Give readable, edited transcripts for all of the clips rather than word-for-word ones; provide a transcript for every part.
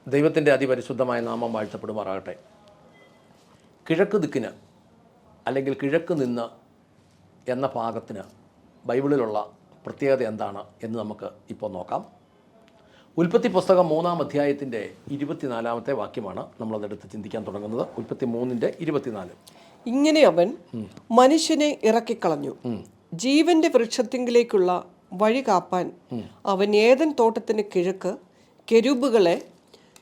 ദൈവത്തിൻ്റെ അതിപരിശുദ്ധമായ നാമം വാഴ്ത്തപ്പെടുമാറാകട്ടെ. കിഴക്ക് ദിക്കിന് അല്ലെങ്കിൽ കിഴക്ക് നിന്ന് എന്ന ഭാഗത്തിന് ബൈബിളിലുള്ള പ്രത്യേകത എന്താണ് എന്ന് നമുക്ക് ഇപ്പോൾ നോക്കാം. ഉൽപ്പത്തി പുസ്തകം 3-ാം അധ്യായത്തിൻ്റെ 24-ാമത്തെ വാക്യമാണ് നമ്മളതെടുത്ത് ചിന്തിക്കാൻ തുടങ്ങുന്നത്. ഉൽപ്പത്തി 3:24. ഇങ്ങനെ അവൻ മനുഷ്യനെ ഇറക്കിക്കളഞ്ഞു, ജീവന്റെ വൃക്ഷത്തിങ്കിലേക്കുള്ള വഴി കാപ്പാൻ അവൻ ഏദൻ തോട്ടത്തിന് കിഴക്ക് കെരൂബുകളെ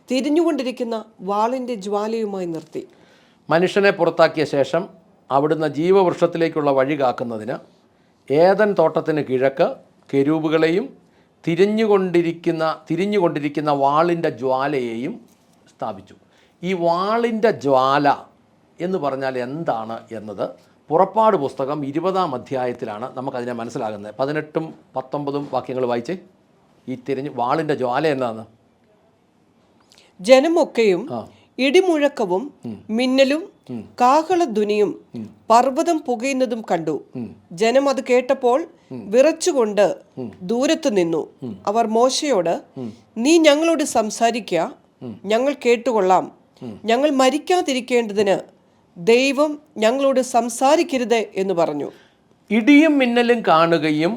തിരിഞ്ഞുകൊണ്ടിരിക്കുന്ന വാളിൻ്റെ ജ്വാലയുമായി നിർത്തി. മനുഷ്യനെ പുറത്താക്കിയ ശേഷം അവിടുന്ന് ജീവവൃക്ഷത്തിലേക്കുള്ള വഴി കാക്കുന്നതിന് ഏദൻ തോട്ടത്തിന് കിഴക്ക് കെരൂബുകളെയും തിരിഞ്ഞുകൊണ്ടിരിക്കുന്ന വാളിൻ്റെ ജ്വാലയെയും സ്ഥാപിച്ചു. ഈ വാളിൻ്റെ ജ്വാല എന്ന് പറഞ്ഞാൽ എന്താണ് എന്നത് പുറപ്പാട് പുസ്തകം 20-ാം അധ്യായത്തിലാണ് നമുക്കതിനെ മനസ്സിലാകുന്നത്. 18-ഉം 19-ഉം വാക്യങ്ങൾ വായിച്ചേ. ഈ വാളിൻ്റെ ജ്വാല എന്നാണ്. ജനമൊക്കെയും ഇടിമുഴക്കവും മിന്നലും കാഹളധ്വനിയും പർവ്വതം പുകയുന്നതും കണ്ടു. ജനം അത് കേട്ടപ്പോൾ വിറച്ചുകൊണ്ട് ദൂരത്തു നിന്നു. അവർ മോശയോട്, നീ ഞങ്ങളോട് സംസാരിക്കുക, ഞങ്ങൾ കേട്ടുകൊള്ളാം. ഞങ്ങൾ മരിക്കാതിരിക്കേണ്ടതിന് ദൈവം ഞങ്ങളോട് സംസാരിക്കരുത് എന്ന് പറഞ്ഞു. ഇടിയും മിന്നലും കാണുകയും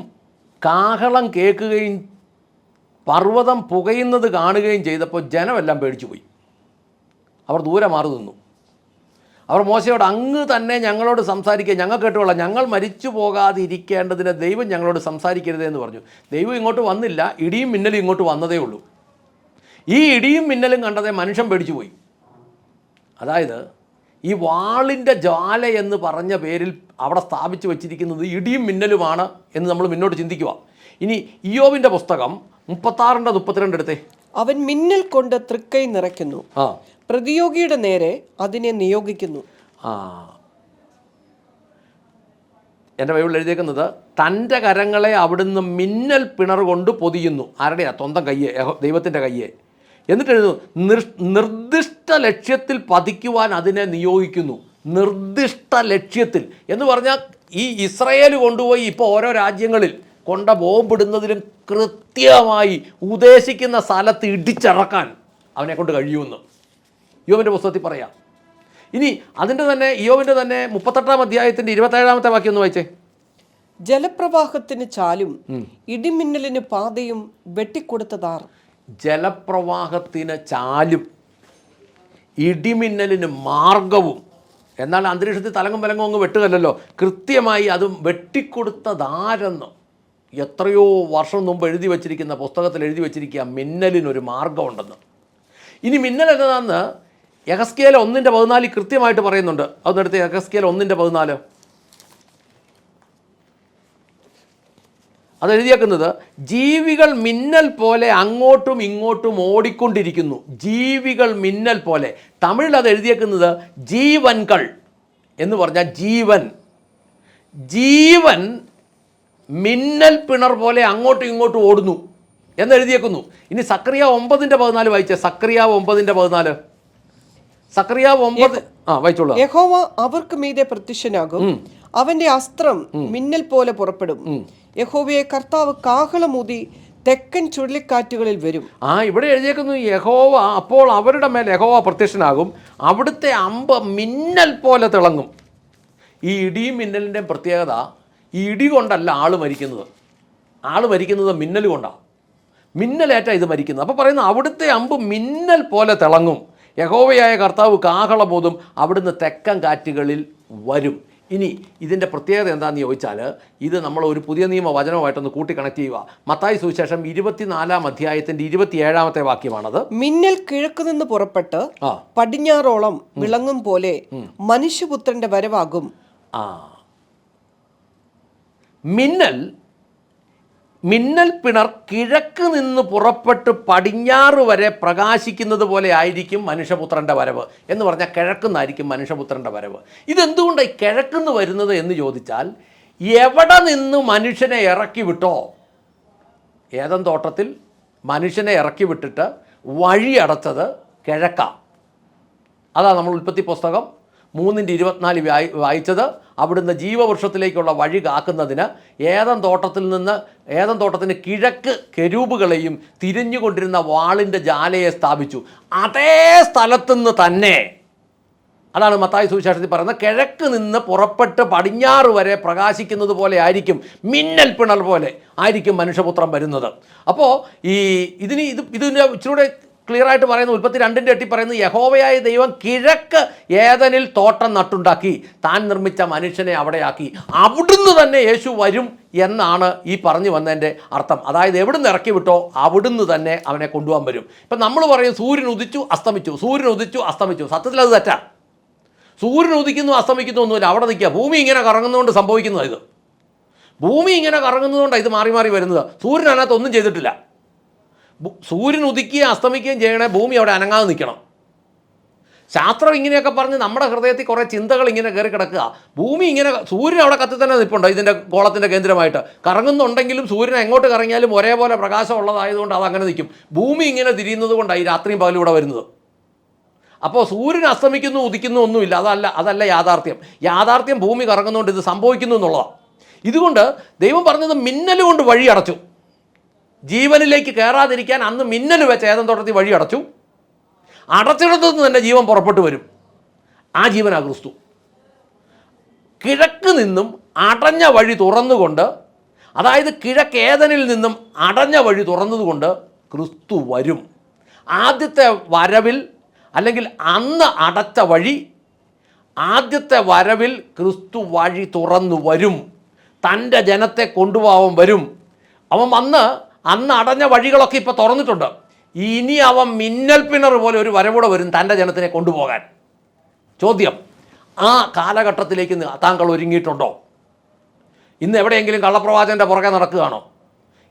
കാഹളം കേൾക്കുകയും പർവ്വതം പുകയുന്നത് കാണുകയും ചെയ്തപ്പോൾ ജനമെല്ലാം പേടിച്ചുപോയി. അവർ ദൂരെ മാറി നിന്നു. അവർ മോശയോട്, അങ്ങ് തന്നെ ഞങ്ങളോട് സംസാരിക്കുക, ഞങ്ങൾ കേട്ടുകൊള്ളാം. ഞങ്ങൾ മരിച്ചു പോകാതിരിക്കേണ്ടതിന് ദൈവം ഞങ്ങളോട് സംസാരിക്കരുത് എന്ന് പറഞ്ഞു. ദൈവം ഇങ്ങോട്ട് വന്നില്ല, ഇടിയും മിന്നലും ഇങ്ങോട്ട് വന്നതേ ഉള്ളൂ. ഈ ഇടിയും മിന്നലും കണ്ടതേ മനുഷ്യൻ പേടിച്ചുപോയി. അതായത് ഈ വാളിൻ്റെ ജ്വാല എന്ന് പറഞ്ഞ പേരിൽ അവിടെ സ്ഥാപിച്ചു വച്ചിരിക്കുന്നത് ഇടിയും മിന്നലുമാണ് എന്ന് നമ്മൾ മുന്നോട്ട് ചിന്തിക്കുക. ഇനി ഇയ്യോബിൻ്റെ പുസ്തകം 36:32 എടുത്തേ. അവൻ മിന്നൽ കൊണ്ട് തൃക്കൈ നിറയ്ക്കുന്നു, പ്രതിയോഗിയുടെ നേരെ അതിനെ നിയോഗിക്കുന്നു. എൻ്റെ ബൈബിളിൽ എഴുതിയേക്കുന്നത്, തൻ്റെ കരങ്ങളെ അവിടുന്ന് മിന്നൽ പിണർ കൊണ്ട് പൊതിയുന്നു. ആരുടെയാ? സ്വന്തം കയ്യെ, ദൈവത്തിൻ്റെ കയ്യെ. എന്നിട്ട് എഴുതുന്നു, നിർദ്ദിഷ്ട ലക്ഷ്യത്തിൽ പതിക്കുവാൻ അതിനെ നിയോഗിക്കുന്നു. നിർദ്ദിഷ്ട ലക്ഷ്യത്തിൽ എന്ന് പറഞ്ഞാൽ ഈ ഇസ്രയേൽ കൊണ്ടുപോയി ഇപ്പോൾ ഓരോ രാജ്യങ്ങളിൽ കൊണ്ട ബോംബിടുന്നതിലും കൃത്യമായി ഉദ്ദേശിക്കുന്ന സ്ഥലത്ത് ഇടിച്ചിറക്കാൻ അവനെ കൊണ്ട് കഴിയുമെന്ന് ഇയ്യോബിൻ്റെ പുസ്തകത്തിൽ പറയാം. ഇനി അതിൻ്റെ തന്നെ ഇയ്യോബിൻ്റെ തന്നെ 38-ാം അധ്യായത്തിൻ്റെ 27-ാമത്തെ വാക്യം ഒന്ന് വായിച്ചേ. ജലപ്രവാഹത്തിന് ചാലും ഇടിമിന്നലിന് പാതയും വെട്ടിക്കൊടുത്തതാർ. ജലപ്രവാഹത്തിന് ചാലും ഇടിമിന്നലിന് മാർഗവും. എന്നാൽ അന്തരീക്ഷത്തിൽ തലങ്ങും വിലങ്ങും അങ്ങ് വെട്ടുകല്ലോ, കൃത്യമായി അതും വെട്ടിക്കൊടുത്തതാരെന്ന് എത്രയോ വർഷം മുമ്പ് എഴുതി വച്ചിരിക്കുന്ന പുസ്തകത്തിൽ എഴുതി വച്ചിരിക്കുക മിന്നലിനൊരു മാർഗമുണ്ടെന്ന്. ഇനി മിന്നൽ എന്നതാന്ന് യെഹെസ്കേൽ 1:14 കൃത്യമായിട്ട് പറയുന്നുണ്ട്. അതൊന്നെടുത്ത് യെഹെസ്കേൽ 1:14. അതെഴുതിയേക്കുന്നത്, ജീവികൾ മിന്നൽ പോലെ അങ്ങോട്ടും ഇങ്ങോട്ടും ഓടിക്കൊണ്ടിരിക്കുന്നു. ജീവികൾ മിന്നൽ പോലെ. തമിഴിൽ അത് എഴുതിയേക്കുന്നത് ജീവൻകൾ എന്ന് പറഞ്ഞാൽ ജീവൻ. ജീവൻ മിന്നൽ പിണർ പോലെ അങ്ങോട്ടും ഇങ്ങോട്ടും ഓടുന്നു എന്നെഴുതിയേക്കുന്നു. ഇനി സക്കറിയാവ് 9:14 വായിച്ചേ. സക്കറിയാവ് 9:14. സക്കറിയാവ് 9 വായിച്ചോളൂ. യഹോവ അവർക്ക് മീതെ പ്രത്യക്ഷനാകും, അവന്റെ അസ്ത്രം മിന്നൽ പോലെ പുറപ്പെടും. യഹോവയെ കർത്താവ് കാഹളമൂതി തെക്കൻ ചുഴലിക്കാറ്റുകളിൽ വരും. ഇവിടെ എഴുതിയേക്കുന്നു, യഹോവ അപ്പോൾ അവരുടെ മേൽ യഹോവ പ്രത്യക്ഷനാകും, അവിടുത്തെ അമ്പ് മിന്നൽ പോലെ തിളങ്ങും. ഈ ഇടിയും മിന്നലിൻ്റെയും പ്രത്യേകത, ഈ ഇടി കൊണ്ടല്ല ആൾ മരിക്കുന്നത്. ആൾ മരിക്കുന്നത് മിന്നൽ കൊണ്ടാണ്. മിന്നലേറ്റാ ഇത് മരിക്കുന്നത്. അപ്പോൾ പറയുന്നു, അവിടുത്തെ അമ്പ് മിന്നൽ പോലെ തിളങ്ങും, യഹോവയായ കർത്താവ് കാഹളമൂതും, അവിടുന്ന് തെക്കൻ കാറ്റുകളിൽ വരും. ഇനി ഇതിൻ്റെ പ്രത്യേകത എന്താണെന്ന് ചോദിച്ചാൽ, ഇത് നമ്മൾ ഒരു പുതിയ നിയമ വചനവുമായിട്ടൊന്ന് കൂട്ടി കണക്ട് ചെയ്യുക. മത്തായി സുവിശേഷം 24-ാം അധ്യായത്തിൻ്റെ 27-ാമത്തെ വാക്യമാണത്. മിന്നൽ കിഴക്ക് നിന്ന് പുറപ്പെട്ട് പടിഞ്ഞാറോളം വിളങ്ങും പോലെ മനുഷ്യപുത്രന്റെ വരവാകും. മിന്നൽ പിണർ കിഴക്ക് നിന്ന് പുറപ്പെട്ട് പടിഞ്ഞാറ് വരെ പ്രകാശിക്കുന്നത് പോലെ ആയിരിക്കും മനുഷ്യപുത്രൻ്റെ വരവ്. എന്ന് പറഞ്ഞാൽ കിഴക്കുന്നായിരിക്കും മനുഷ്യപുത്രൻ്റെ വരവ്. ഇതെന്തുകൊണ്ടാണ് കിഴക്കുന്ന് വരുന്നത് എന്ന് ചോദിച്ചാൽ, എവിടെ നിന്ന് മനുഷ്യനെ ഇറക്കി വിട്ടോ, ഏദൻ തോട്ടത്തിൽ മനുഷ്യനെ ഇറക്കി വിട്ടിട്ട് വഴി അടച്ചത് കിഴക്കാണ്. അതാണ് നമ്മൾ ഉൽപ്പത്തി പുസ്തകം 3:24 വായിച്ചത്, അവിടുന്ന് ജീവവൃക്ഷത്തിലേക്കുള്ള വഴി കാക്കുന്നതിന് ഏദൻ തോട്ടത്തിന് കിഴക്ക് കെരൂബുകളെയും തിരിഞ്ഞുകൊണ്ടിരുന്ന വാളിൻ്റെ ജാലയെ സ്ഥാപിച്ചു. അതേ സ്ഥലത്തുനിന്ന് തന്നെ, അതാണ് മത്തായി സുവിശേഷത്തിൽ പറയുന്നത്, കിഴക്ക് നിന്ന് പുറപ്പെട്ട് പടിഞ്ഞാറ് വരെ പ്രകാശിക്കുന്നത് പോലെ ആയിരിക്കും, മിന്നൽ പിണർ പോലെ ആയിരിക്കും മനുഷ്യപുത്രൻ വരുന്നത്. അപ്പോൾ ഇതിൻ്റെ ഇച്ചിലൂടെ ക്ലിയർ ആയിട്ട് പറയുന്നു, 32:8 പറയുന്നത്, യഹോവയായ ദൈവം കിഴക്ക് ഏദനിൽ തോട്ടം നട്ടുണ്ടാക്കി താൻ നിർമ്മിച്ച മനുഷ്യനെ അവിടെയാക്കി. അവിടുന്ന് തന്നെ യേശു വരും എന്നാണ് ഈ പറഞ്ഞു വന്നതിൻ്റെ അർത്ഥം. അതായത് എവിടുന്ന് ഇറക്കി വിട്ടോ അവിടുന്ന് തന്നെ അവനെ കൊണ്ടുപോകാൻ വരും. ഇപ്പം നമ്മൾ പറയും സൂര്യൻ ഉദിച്ചു അസ്തമിച്ചു. സത്യത്തിൽ അത് തെറ്റാ. സൂര്യൻ ഉദിക്കുന്നു അസ്തമിക്കുന്നു ഒന്നുമില്ല, അവിടെ നിൽക്കുക. ഭൂമി ഇങ്ങനെ കറങ്ങുന്നതുകൊണ്ട് സംഭവിക്കുന്നതാണ് ഇത്. ഭൂമി ഇങ്ങനെ കറങ്ങുന്നതുകൊണ്ടാണ് ഇത് മാറി മാറി വരുന്നത്. സൂര്യൻ അതിനകത്ത് ഒന്നും ചെയ്തിട്ടില്ല. സൂര്യൻ ഉദിക്കുകയും അസ്തമിക്കുകയും ചെയ്യണേ, ഭൂമി അവിടെ അനങ്ങാതെ നിൽക്കണം. ശാസ്ത്രം ഇങ്ങനെയൊക്കെ പറഞ്ഞ് നമ്മുടെ ഹൃദയത്തിൽ കുറേ ചിന്തകൾ ഇങ്ങനെ കയറി കിടക്കുക. ഭൂമി ഇങ്ങനെ, സൂര്യൻ അവിടെ കത്തി തന്നെ നിൽപ്പുണ്ട് ഇതിൻ്റെ ഗോളത്തിൻ്റെ കേന്ദ്രമായിട്ട്. കറങ്ങുന്നുണ്ടെങ്കിലും സൂര്യൻ എങ്ങോട്ട് കറങ്ങിയാലും ഒരേപോലെ പ്രകാശം ഉള്ളതായതുകൊണ്ട് അതങ്ങനെ നിൽക്കും. ഭൂമി ഇങ്ങനെ തിരിയുന്നത് കൊണ്ടാണ് ഈ രാത്രിയും പകലും ഇവിടെ വരുന്നത്. അപ്പോൾ സൂര്യൻ അസ്തമിക്കുന്നു ഉദിക്കുന്നു ഒന്നുമില്ല, അതല്ല യാഥാർത്ഥ്യം ഭൂമി കറങ്ങുന്നതുകൊണ്ട് ഇത് സംഭവിക്കുന്നു എന്നുള്ളതാണ്. ഇതുകൊണ്ട് ദൈവം പറഞ്ഞത് മിന്നൽ കൊണ്ട് വഴി അടച്ചു. ജീവനിലേക്ക് കയറാതിരിക്കാൻ അന്ന് മിന്നൽ വെച്ച് ഏദൻ തോട്ടത്തിൽ വഴി അടച്ചു. അടച്ചിടത്തുനിന്ന് തന്നെ ജീവൻ പുറപ്പെട്ടു വരും. ആ ജീവനാ ക്രിസ്തു. കിഴക്ക് നിന്നും അടഞ്ഞ വഴി തുറന്നുകൊണ്ട്, അതായത് കിഴക്ക് ഏദനിൽ നിന്നും അടഞ്ഞ വഴി തുറന്നതുകൊണ്ട് ക്രിസ്തു വരും. ആദ്യത്തെ വരവിൽ, അല്ലെങ്കിൽ അന്ന് അടച്ച വഴി, ആദ്യത്തെ വരവിൽ ക്രിസ്തു വഴി തുറന്നു വരും. തൻ്റെ ജനത്തെ കൊണ്ടുപോകാൻ വരും. അവൻ അന്ന് അടഞ്ഞ വഴികളൊക്കെ ഇപ്പോൾ തുറന്നിട്ടുണ്ട്. ഇനി അവൻ മിന്നൽ പിണർ പോലെ ഒരു വരവൂടെ വരും തൻ്റെ ജനത്തിനെ കൊണ്ടുപോകാൻ. ചോദ്യം, ആ കാലഘട്ടത്തിലേക്ക് താങ്കൾ ഒരുങ്ങിയിട്ടുണ്ടോ? ഇന്ന് എവിടെയെങ്കിലും കള്ളപ്രവാചകൻ്റെ പുറകെ നടക്കുകയാണോ?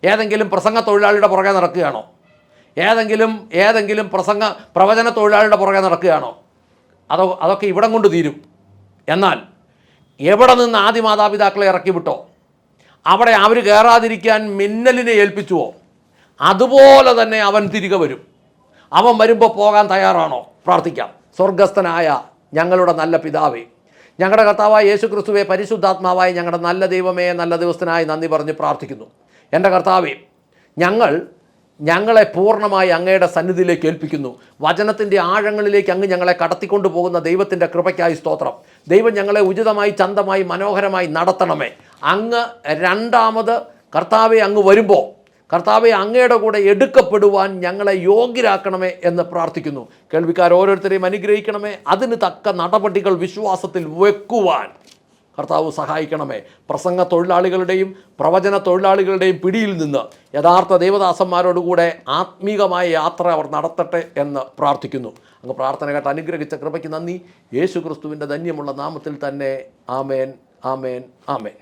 ഏതെങ്കിലും പ്രസംഗ തൊഴിലാളിയുടെ പുറകെ നടക്കുകയാണോ? ഏതെങ്കിലും പ്രവചന തൊഴിലാളിയുടെ പുറകെ നടക്കുകയാണോ? അതൊക്കെ ഇവിടം കൊണ്ട് തീരും. എന്നാൽ എവിടെ നിന്ന് ആദ്യ മാതാപിതാക്കളെ ഇറക്കി വിട്ടോ, അവിടെ അവർ കയറാതിരിക്കാൻ മിന്നലിനെ ഏൽപ്പിച്ചുവോ, അതുപോലെ തന്നെ അവൻ തിരികെ വരും. അവൻ വരുമ്പോൾ പോകാൻ തയ്യാറാണോ? പ്രാർത്ഥിക്കാം. സ്വർഗസ്ഥനായ ഞങ്ങളുടെ നല്ല പിതാവേ, ഞങ്ങളുടെ കർത്താവായ യേശു ക്രിസ്തുവേ, പരിശുദ്ധാത്മാവായ ഞങ്ങളുടെ നല്ല ദൈവമേ, നല്ല ദിവസത്തിനായി നന്ദി പറഞ്ഞ് പ്രാർത്ഥിക്കുന്നു. എൻ്റെ കർത്താവേ, ഞങ്ങളെ പൂർണ്ണമായി അങ്ങയുടെ സന്നിധിയിലേക്ക് ഏൽപ്പിക്കുന്നു. വചനത്തിൻ്റെ ആഴങ്ങളിലേക്ക് അങ്ങ് ഞങ്ങളെ കടത്തിക്കൊണ്ടു പോകുന്ന ദൈവത്തിൻ്റെ കൃപയ്ക്കായി സ്തോത്രം. ദൈവം ഞങ്ങളെ ഉചിതമായി, ചന്തമായി, മനോഹരമായി നടത്തണമേ. അങ്ങ് രണ്ടാമത് കർത്താവെ അങ്ങ് വരുമ്പോൾ, കർത്താവെ അങ്ങയുടെ കൂടെ എടുക്കപ്പെടുവാൻ ഞങ്ങളെ യോഗ്യരാക്കണമേ എന്ന് പ്രാർത്ഥിക്കുന്നു. കേൾവിക്കാർ ഓരോരുത്തരെയും അനുഗ്രഹിക്കണമേ. അതിന് തക്ക നടപടികൾ വിശ്വാസത്തിൽ വെക്കുവാൻ കർത്താവ് സഹായിക്കണമേ. പ്രസംഗ തൊഴിലാളികളുടെയും പ്രവചന തൊഴിലാളികളുടെയും പിടിയിൽ നിന്ന് യഥാർത്ഥ ദേവദാസന്മാരോടുകൂടെ ആത്മീകമായ യാത്ര അവർ നടത്തട്ടെ എന്ന് പ്രാർത്ഥിക്കുന്നു. അങ്ങ് പ്രാർത്ഥന കേട്ട് അനുഗ്രഹിച്ച കൃപയ്ക്ക് നന്ദി. യേശു ക്രിസ്തുവിൻ്റെ ധന്യമുള്ള നാമത്തിൽ തന്നെ. ആമേൻ, ആമേൻ, ആമേൻ.